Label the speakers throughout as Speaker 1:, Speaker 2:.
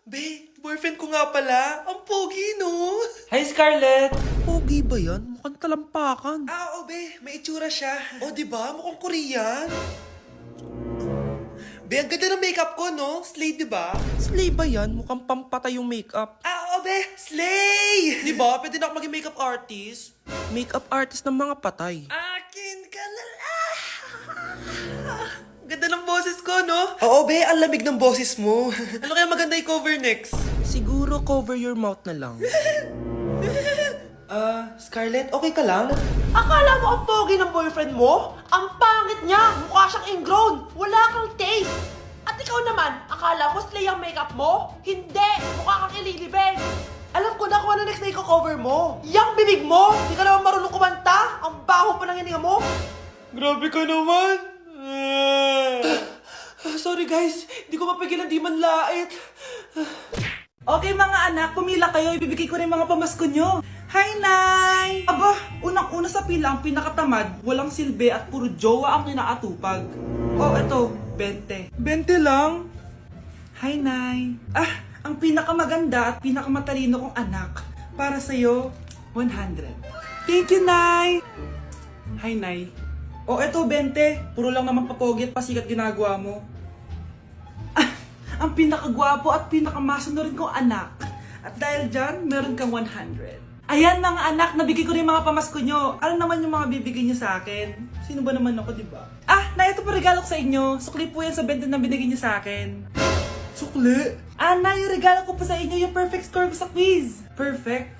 Speaker 1: Be, boyfriend ko nga pala. Ang pogi, no?
Speaker 2: Hi, Scarlett!
Speaker 3: Pogi ba yan? Mukhang talampakan.
Speaker 1: Oo, be. May itsura siya. O, di ba? Mukhang Korean. Be, ang ganda ng makeup ko, no? Slay, di ba?
Speaker 3: Slay ba yan? Mukhang pampatay yung makeup.
Speaker 1: Oo, be. Slay! Di ba? Pwede na ako maging makeup artist.
Speaker 3: Makeup artist ng mga patay.
Speaker 1: Akin ka na lang. Ganda ng boses ko, no? Oo, be. Ang lamig ng boses mo. Ano kaya maganda i-cover next?
Speaker 3: Siguro cover your mouth na lang.
Speaker 1: Scarlett, okay ka lang?
Speaker 4: Akala mo ang pogi ng boyfriend mo? Ang pangit niya! Mukha siyang ingrown! Wala kang taste! At ikaw naman, akala mo slay ang makeup mo? Hindi! Mukha kang ililibing! Alam ko na kung ano next na i-cover mo! Yang bibig mo! Di ka naman marunong kumanta! Ang baho pa ng hininga mo!
Speaker 1: Grabe ka naman. Sorry guys, di ko mapigilan di man lait.
Speaker 2: Okay mga anak, pumila kayo. Ibibigay ko rin mga pamasko nyo. Hi, Nay! Aba, unang-una sa pila ang pinakatamad, walang silbi at puro jowa ang kinaatupag. Oh, eto, 20. 20 lang? Hi, Nay! Ang pinakamaganda at pinakamatalino kong anak, para sa'yo, 100. Thank you, Nay! Hi, Nay. Oh, eto, 20. Puro lang naman papogi at pasikat ginagawa mo. Ang pinakagwapo at pinakamasano rin kong anak. At dahil dyan, meron kang 100. Ayan mga anak, nabigay ko rin mga pamasko nyo. Ano naman yung mga bibigay nyo sa akin? Sino ba naman ako, di ba? Na ito po regalo ko sa inyo. Sukli po yan sa 20 na binigay nyo sa akin. Sukli? Na yung regalo ko po sa inyo, yung perfect score ko sa quiz. Perfect?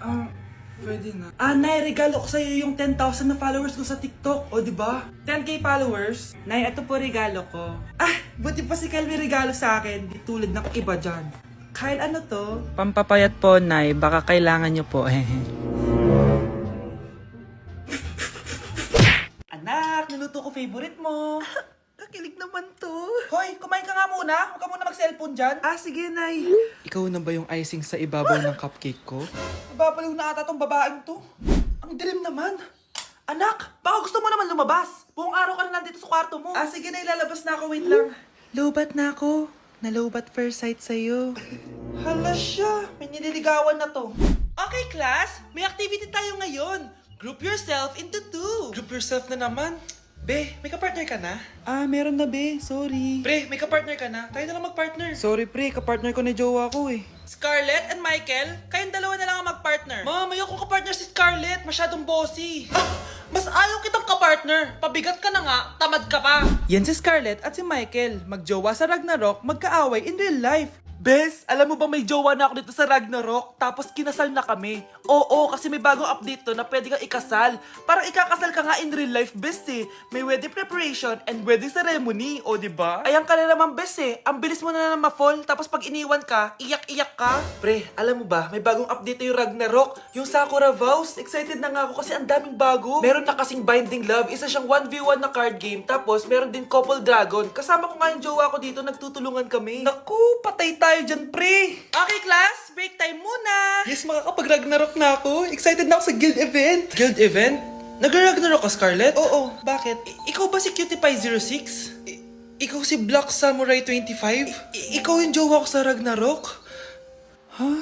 Speaker 2: Pwede na. Nay, regalo ko sa iyo yung 10,000 na followers ko sa TikTok. O, di ba? 10k followers. Nay, ito po regalo ko. Buti pa si Kyle may regalo sa akin. Di tulad ng iba dyan. Kyle, ano to?
Speaker 5: Pampapayat po, Nay. Baka kailangan nyo po.
Speaker 2: Anak, niluto ko favorite mo.
Speaker 3: Nakilig naman to.
Speaker 2: Hoy, kumain ka nga muna. Huwag ka muna mag-cellphone dyan.
Speaker 3: Sige, Nay.
Speaker 1: Ikaw na ba yung icing sa ibabaw ng cupcake ko?
Speaker 2: Nababaliw na ata tong babaeng to. Ang dilim naman. Anak, baka gusto mo naman lumabas. Buong araw ka na nandito sa kwarto mo. Sige na, ilalabas na ako. Wait lang.
Speaker 1: Lobat na ako. Nalobat first sight sa'yo.
Speaker 2: Hala siya, may nililigawan na to. Okay, class, may activity tayo ngayon. Group yourself into two.
Speaker 1: Group yourself na naman. Be, may kapartner ka na?
Speaker 3: Meron na, be. Sorry.
Speaker 1: Pre, may kapartner ka na? Tayo na lang magpartner.
Speaker 3: Sorry, pre. Kapartner ko na jowa ko eh.
Speaker 2: Scarlett and Michael, kayong dalawa na lang ang mag-partner. Ma'am, ayoko kapartner si Scarlett, masyadong bossy. Mas ayaw kitang kapartner. Pabigat ka na nga, tamad ka pa.
Speaker 5: Yan si Scarlett at si Michael. Magjowa sa Ragnarok, magkaaway in real life.
Speaker 2: Bes, alam mo ba may jowa na ako dito sa Ragnarok? Tapos kinasal na kami. Oo, kasi may bagong update to na pwede kang ikasal. Parang ikakasal ka nga in real life, bes eh. May wedding preparation and wedding ceremony, o diba? Ayan ka na naman, bes eh. Ang bilis mo na ma-fall, tapos pag iniwan ka, iyak-iyak ka. Pre, alam mo ba, may bagong update na yung Ragnarok. Yung Sakura Vows. Excited na nga ako kasi ang daming bago. Meron na kasing Binding Love, isa siyang 1v1 na card game. Tapos meron din Couple Dragon. Kasama ko nga yung jowa ko dito, nagtutulungan kami. Naku, patay tayo dyan, pre. Okay, class, break time muna.
Speaker 1: Yes, makakapag-Ragnarok na ako. Excited na ako sa guild event. Guild event? Nag-Ragnarok ka, Scarlett?
Speaker 2: Oo, bakit?
Speaker 1: Ikaw ba si Cutie Pie 06? Ikaw si Black Samurai 25? Ikaw yung jowa ko sa Ragnarok? Ha?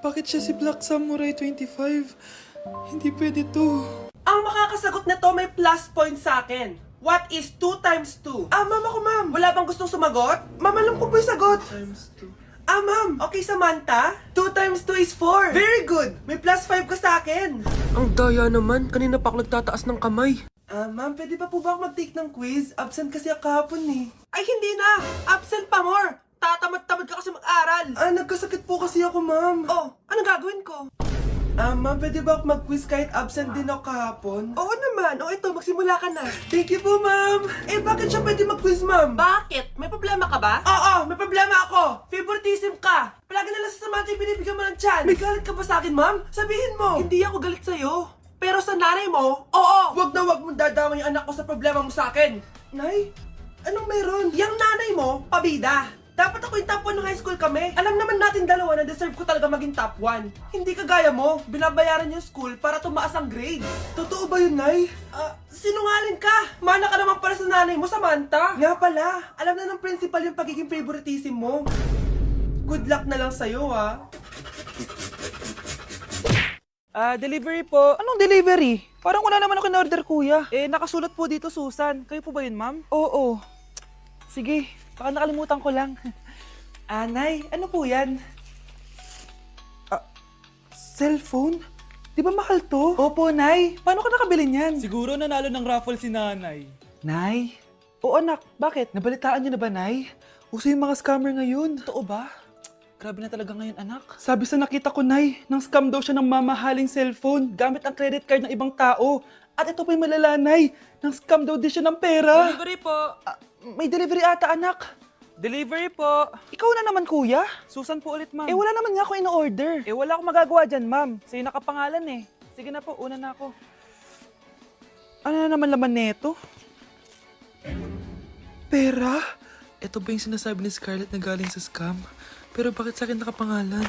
Speaker 1: Bakit siya si Black Samurai 25? Hindi pwede to.
Speaker 4: Ang makakasagot na to may plus point sa akin. What is 2 times 2?
Speaker 2: Ma'am ako, ma'am.
Speaker 4: Wala bang gustong sumagot?
Speaker 2: Ma'am, alam ko po yung sagot.
Speaker 1: Times 2.
Speaker 2: Ma'am.
Speaker 4: Okay, Samantha?
Speaker 2: 2 times 2 is 4. Very good. May plus 5 ka sa akin.
Speaker 3: Ang daya naman. Kanina pa ako nagtataas ng kamay.
Speaker 2: Ma'am, pwede pa po ba ako mag-take ng quiz? Absent kasi ako kahapon eh.
Speaker 4: Ay, hindi na! Absent pa more! Tatamad-tamad ka kasi mag-aral!
Speaker 2: Nagkasakit po kasi ako, ma'am.
Speaker 4: Oh, anong gagawin ko?
Speaker 2: Ma'am, pwede ba ako mag-quiz kahit absent din ako kahapon?
Speaker 4: Oo naman! O ito, magsimula ka na!
Speaker 2: Thank you po, ma'am. Bakit siya pwede mag-quiz, ma'am?
Speaker 4: Bakit? May problema ka ba?
Speaker 2: Oo, may problema ako. Favoritism ka. Palagi na lang sa Samantha yung binibigyan mo ng chance. May galit ka ba sa akin, ma'am? Sabihin mo.
Speaker 4: Hindi ako galit sa'yo. Pero sa nanay mo, oo!
Speaker 2: Wag na wag mong dadamay yung anak ko sa problema mo sa akin. Nay, anong meron?
Speaker 4: Yang nanay mo, pabida!
Speaker 2: Dapat ako yung top 1 ng high school kami. Alam naman natin dalawa na deserve ko talaga maging top 1. Hindi kagaya mo, binabayaran yung school para tumaas ang grades. Totoo ba yun, Nay? Sinungaling ka! Mana ka naman para sa nanay mo, Samantha. Nga pala, alam na ng principal yung pagiging favoritism mo.
Speaker 5: Good luck na lang sa'yo, delivery po. Anong delivery? Parang wala naman ako in-order, kuya. Nakasulat po dito, Susan. Kayo po ba yun, ma'am? Oo. Sige, baka nakalimutan ko lang. Nay, ano po yan? Cellphone? Di ba mahal to? Opo, Nay. Paano ka nakabili niyan?
Speaker 3: Siguro nanalo ng raffle si nanay.
Speaker 5: Nay? Oo, anak. Bakit? Nabalitaan niyo na ba, Nay? Uso yung mga scammer ngayon. Totoo ba? Grabe na talaga ngayon, anak. Sabi sa nakita ko, Nay, nang scam daw siya ng mamahaling cellphone gamit ang credit card ng ibang tao. At ito pa yung malala, Nay. Nang scam daw din siya ng pera.
Speaker 3: Delivery po.
Speaker 5: May delivery ata, anak.
Speaker 3: Delivery po.
Speaker 5: Ikaw na naman, kuya.
Speaker 3: Susan po ulit, ma'am.
Speaker 5: Wala naman nga ako in-order.
Speaker 3: Wala akong magagawa dyan, ma'am. Sa'yo nakapangalan eh. Sige na po, una na ako.
Speaker 5: Ano na naman laman neto? Pera?
Speaker 1: Ito ba yung sinasabi ni Scarlett na galing sa scam? Pero bakit sa akin nakapangalan?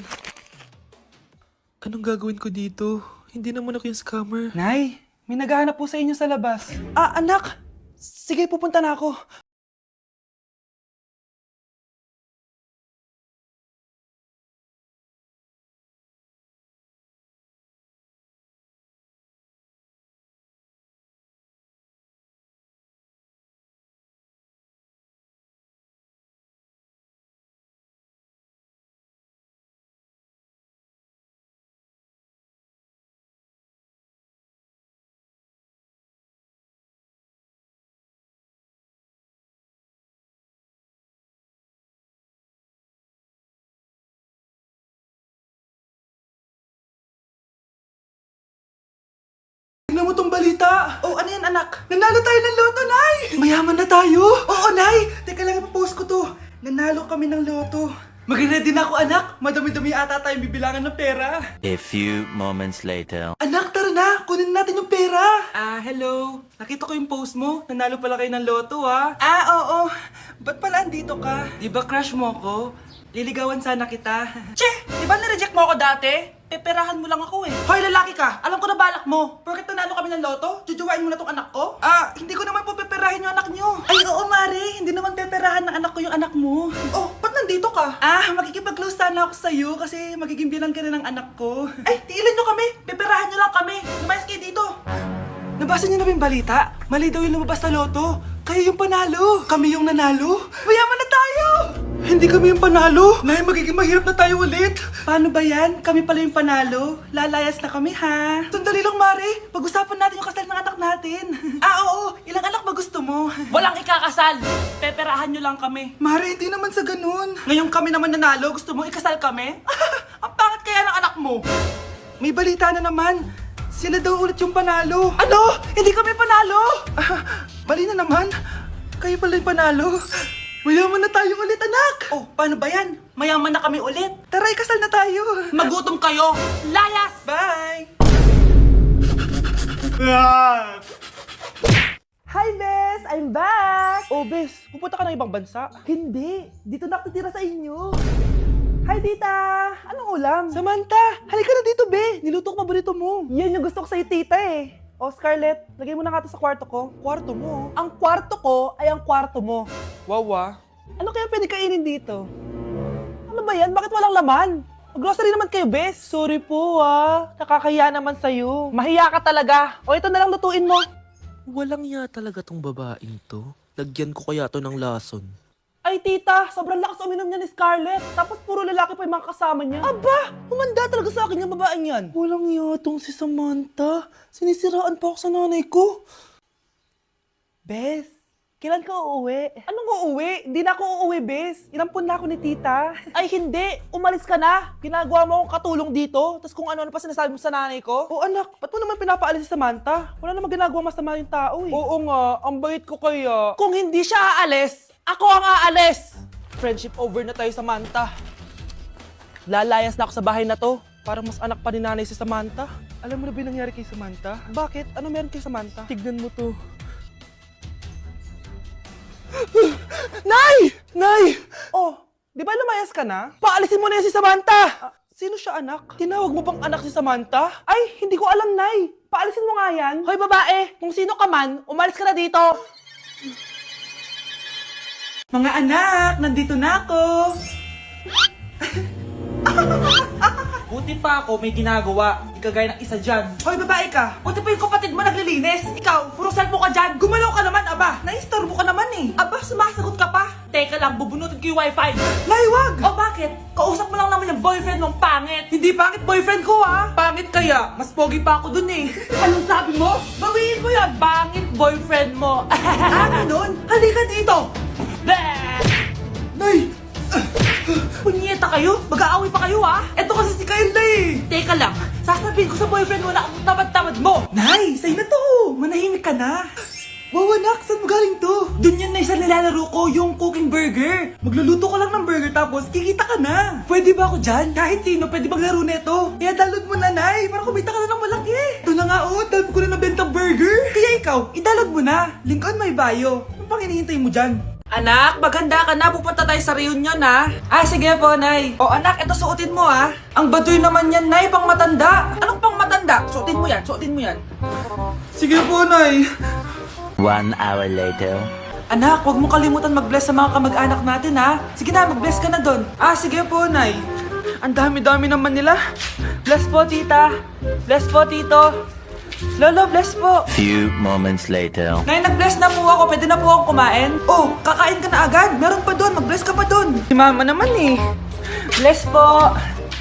Speaker 1: Anong gagawin ko dito? Hindi naman ako yung scammer.
Speaker 5: Nay, may naghahanap po sa inyo sa labas. Anak! Sige, pupunta na ako. Tingnan mo tong balita. Oh, ano yan, anak? Nanalo tayo ng loto, Nay! Mayaman na tayo? Oo, Nay! Teka lang, ipapost ko to. Nanalo kami ng loto. Mag-ready na ako, anak. Madami-dami ata tayong bibilangan ng pera.
Speaker 6: A few moments later.
Speaker 5: Anak, tara na! Kunin natin yung pera!
Speaker 3: Hello. Nakita ko yung post mo. Nanalo pala kayo ng loto,
Speaker 5: Oo. Ba't pala andito ka?
Speaker 3: Di ba crush mo ko? Liligawan sana kita.
Speaker 5: Che! Di ba nireject mo ako dati? Peperahan mo lang ako eh. Hoy, lalaki ka! Alam ko na balak mo. Porket nanalo kami ng loto, jujuwain mo na tong anak ko? Hindi ko naman po peperahin yung anak nyo. Ay, oo, Mare. Hindi naman peperahan ng anak ko yung anak mo. Oh, ba't nandito ka? Makikipag-close sana ako sa'yo kasi magiging bilang ka na ng anak ko. Ay, tiilan nyo kami. Peperahan nyo lang kami. Lumayas kayo dito. Nabasa niyo na ba yung balita? Mali daw yung lumabas sa loto. Kayo yung panalo. Kami yung nanalo. Mayaman na tayo! Hindi kami yung panalo. Nay, magiging mahirap na tayo ulit. Paano ba yan? Kami pala yung panalo. Lalayas na kami, ha? Sandali lang, Mare. Pag-usapan natin yung kasal ng anak natin. Oo. Ilang anak ba gusto mo?
Speaker 4: Walang ikakasal. Peperahan nyo lang kami.
Speaker 5: Mare, hindi naman sa ganun. Ngayon kami naman nanalo. Gusto mo ikasal kami? Ang pangit kaya ng anak mo. May balita na naman. Sila daw ulit yung panalo. Ano? Hindi kami panalo? Mali na naman. Kayo pala yung panalo. Mayaman na tayo ulit, anak! Oh, paano ba yan? Mayaman na kami ulit. Tara, ikasal na tayo.
Speaker 4: Magutom kayo. Layas!
Speaker 5: Bye! Hi, Bes! I'm back! Oh, Bes, pupunta ka ng ibang bansa? Hindi. Dito na ako titira sa inyo. Hi, tita! Anong ulam? Samantha! Halika na dito, Be! Niluto ko paborito mo. Yan yung gusto ko sa'yo, tita eh. Oh, Scarlett, lagay mo na nga to sa kwarto ko. Kwarto mo? Ang kwarto ko ay ang kwarto mo. Wawa. Ano kaya pwede kainin dito? Ano ba yan? Bakit walang laman? Grocery naman kayo, Bes. Sorry po, nakakahiya naman sa'yo. Mahiya ka talaga. O, ito na lang lutuin mo.
Speaker 1: Walang ya talaga tong babaeng to. Lagyan ko kaya to ng lason.
Speaker 5: Ay, tita, sobrang lakas uminom niya ni Scarlett. Tapos puro lalaki pa yung mga kasama niya. Aba, humanda talaga sa akin yung babaeng yan. Walang yatong si Samantha. Sinisiraan pa ako sa nanay ko. Bes, kailan ka uuwi? Anong uuwi? Hindi na ako uuwi, Bes. Inampun na ako ni tita. Ay, hindi. Umalis ka na. Ginagawa mo akong katulong dito. Tapos kung ano-ano pa sinasabi mo sa nanay ko. Oh, anak, ba't mo naman pinapaalis si Samantha? Wala naman ginagawa masama yung tao eh. Oo nga, ang bait ko kaya. Kung hindi siya aalis, ako ang aalis! Friendship over na tayo, Samantha. Lalayas na ako sa bahay na to. Parang mas anak pa ni nanay si Samantha. Alam mo na ba yung nangyari kay Samantha? Bakit? Ano meron kay Samantha? Tignan mo to. Nay! Nay! Oh, di ba lumayas ka na? Paalisin mo na yan si Samantha! Sino siya, anak? Tinawag mo bang anak si Samantha? Ay, hindi ko alam, Nay. Paalisin mo nga yan. Hoy, babae! Kung sino ka man, umalis ka na dito. Mga anak, nandito na ako.
Speaker 2: Buti pa ako may ginagawa. Di kagaya ng isa dyan.
Speaker 4: Hoy, babae ka! Buti pa yung kapatid mo naglilinis! Ikaw, puro cellphone ka dyan! Gumalaw ka naman, aba!
Speaker 2: Naistorbo ka naman eh.
Speaker 4: Aba, sumasagot ka pa! Teka lang, bubunutin ko yung wifi!
Speaker 2: Nay, wag!
Speaker 4: O bakit? Kausap mo lang naman yung boyfriend mong pangit!
Speaker 2: Hindi pangit boyfriend ko ah. Pangit kaya. Mas pogi pa ako dun eh.
Speaker 4: Anong sabi mo? Bawiin mo yan! Pangit boyfriend mo!
Speaker 2: Ganun? Halika dito. Nay!
Speaker 4: Punyeta kayo? Mag-aaway pa kayo, ha?
Speaker 2: Eto kasi si Kyle na eh.
Speaker 4: Teka lang, sasabihin ko sa boyfriend mo na ang tamad-tamad mo!
Speaker 2: Nay, sa'yo na to. Manahimik ka na. Wow, anak, saan mo galing to? Dun yan na isa nilalaro ko, yung cooking burger. Magluluto ka lang ng burger tapos kikita ka na. Pwede ba ako dyan? Kahit sino, pwede maglaro neto. Kaya download mo na, Nay, para kumita ka na ng malaki. Ito na nga, oh, dami ko na nabentang burger. Kaya ikaw, i-download mo na. Link on my bio. Ano pang hinihintay mo dyan?
Speaker 4: Anak, maganda ka na. Pupunta tayo sa reunion, ha?
Speaker 2: Ah, sige po, Nay. O anak, ito suotin mo ah. Ang baduy naman yan, Nay, pang matanda.
Speaker 4: Anong pang matanda? Suotin mo yan, suotin mo yan.
Speaker 2: Sige po, Nay.
Speaker 6: 1 hour later.
Speaker 2: Anak, huwag mo kalimutan mag-bless sa mga kamag-anak natin ha. Sige na, mag-bless ka na doon. Ah, sige po, Nay. Ang dami-dami naman nila. Bless po, tita. Bless po, tito. Lolo, bless po.
Speaker 6: Few moments later.
Speaker 2: Nay, nag-bless na po ako. Pwede na po akong kumain. Oh, kakain ka na agad. Meron pa doon. Mag-bless ka pa doon. Si mama naman eh. Bless po.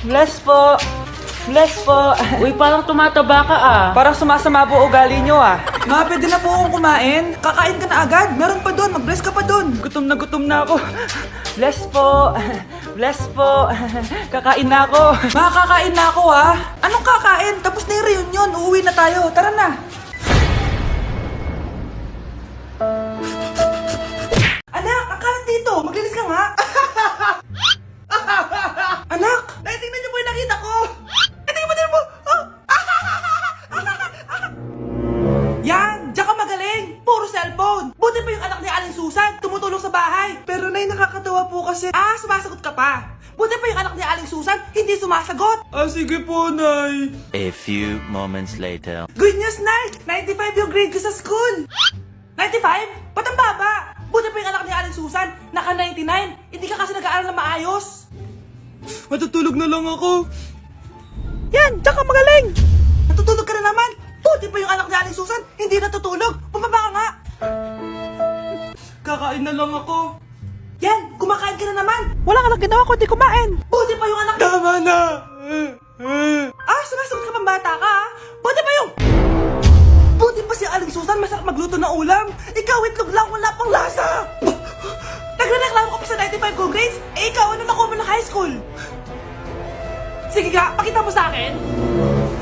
Speaker 2: Bless po. Bless po.
Speaker 4: Uy, parang tumataba ka, ah.
Speaker 2: Parang sumasama po ugali nyo ah. Ma, pwede na po akong kumain. Kakain ka na agad. Meron pa doon. Mag-bless ka pa doon. Gutom na ako. Bless po. Bless po. Kakain na ako. Ma, kakain na ako ha. Anong kakain? Tapos na yung reunion. Uuwi na tayo. Tara na. Anak, akalat dito. Maglinis ka nga. Anak, tingnan niyo po yung nakita ko. Tingnan mo. Oh. Yan, diyan ka magaling. Puro cellphone. Buti pa yung anak ni Aling Susan, tumutulong sa bahay. Pero Nay, nakakatawa po kasi. Ah, sumasagot ka pa. Buti pa yung anak ni Aling Susan, hindi sumasagot. Ah, sige po, Nay.
Speaker 6: A few moments later.
Speaker 2: Good news, Nay. 95 yung grade ko sa school. 95? Ba't ang baba? Buti pa yung anak ni Aling Susan, naka 99. Hindi ka kasi nag-aaral na maayos. Matutulog na lang ako.
Speaker 3: Yan, diyan ka magaling!
Speaker 2: Natutulog ka na naman! Buti pa yung anak ni Aling Susan, hindi natutulog! Bumaba ka nga! Kakain na lang ako. Yan! Kumakain ka na naman!
Speaker 3: Wala ka lang ginawa kundi kumain!
Speaker 2: Buti pa yung anak... Tama na! Ah, sumasagot ka pang bata ka ha? Buti pa yung... Buti pa si Aling Susan, masarap magluto ng ulam! Ikaw, itlog lang, wala pang lasa! Nagre-reklamo ka pa sa 95 ko grades? Eh ikaw, ano nakuha mo ng high school? Sige nga, pakita mo sa akin!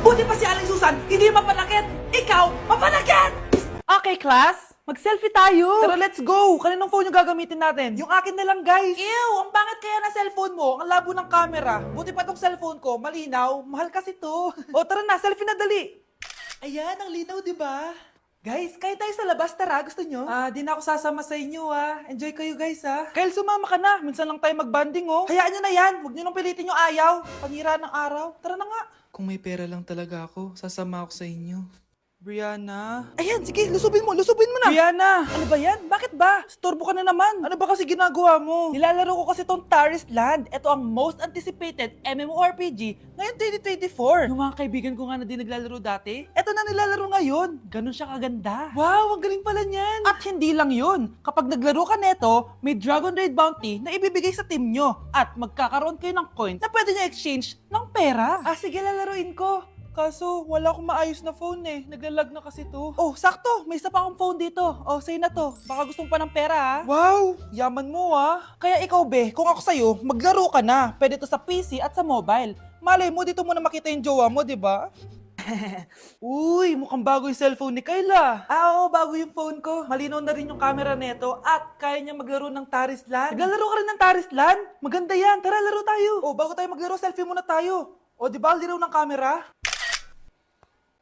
Speaker 2: Buti pa si Aling Susan, hindi mapanakit! Ikaw, mapanakit!
Speaker 3: Okay, class. Mag-selfie tayo. Tara, let's go. Kaninong phone yung gagamitin natin? Yung akin na lang, guys.
Speaker 2: Ew, ang pangit kaya na cellphone mo, ang labo ng camera. Buti pa tong cellphone ko, malinaw, mahal kasi to.
Speaker 3: O, tara na. Selfie na dali.
Speaker 2: Ayan, ang linaw, di ba?
Speaker 3: Guys, kayo tayo sa labas. Tara, gusto nyo?
Speaker 2: Ah, di na ako sasama sa inyo ah. Enjoy kayo guys ah.
Speaker 3: Kyle, sumama ka na. Minsan lang tayo mag-banding, oh.
Speaker 2: Hayaan nyo na yan, huwag nyo nang pilitin yung ayaw. Panira ng araw, tara na nga.
Speaker 1: Kung may pera lang talaga ako, sasama ako sa inyo.
Speaker 2: Brianna?
Speaker 3: Ayan, sige, lusubin mo na.
Speaker 2: Brianna!
Speaker 3: Ano ba yan? Bakit ba? Storbo ka na naman.
Speaker 2: Ano ba kasi ginagawa mo?
Speaker 3: Nilalaro ko kasi tong Taris Land. Ito ang most anticipated MMORPG ngayon 2024. Yung mga kaibigan ko nga na di naglalaro dati, ito na nilalaro ngayon. Ganun siya kaganda.
Speaker 2: Wow, ang galing pala niyan.
Speaker 3: At hindi lang yun. Kapag naglaro ka neto, may Dragon Raid Bounty na ibibigay sa team nyo. At magkakaroon kayo ng coins na pwede nyo exchange ng pera.
Speaker 2: Ah, sige, lalaruin ko. Kaso, wala akong maayos na phone eh. Naglalag na kasi to.
Speaker 3: Oh, sakto. May isa pa akong phone dito. Oh, sa'yo na to. Baka gusto mo pa ng pera, ha?
Speaker 2: Wow, yaman mo ah.
Speaker 3: Kaya ikaw, be, kung ako sa'yo, maglaro ka na. Pwede to sa PC at sa mobile. Malay mo, dito mo na makita yung jowa mo, di ba?
Speaker 2: Uy, mukhang bago yung cellphone ni Kayla. Ah, oo, bago yung phone ko. Malinaw na rin yung camera neto at kaya niya maglaro ng Taris Land.
Speaker 3: Naglalaro ka rin ng Taris Land? Maganda yan. Tara, laro tayo.
Speaker 2: Oh, bago tayo maglaro, selfie muna tayo. O, di ba, linaw ng camera?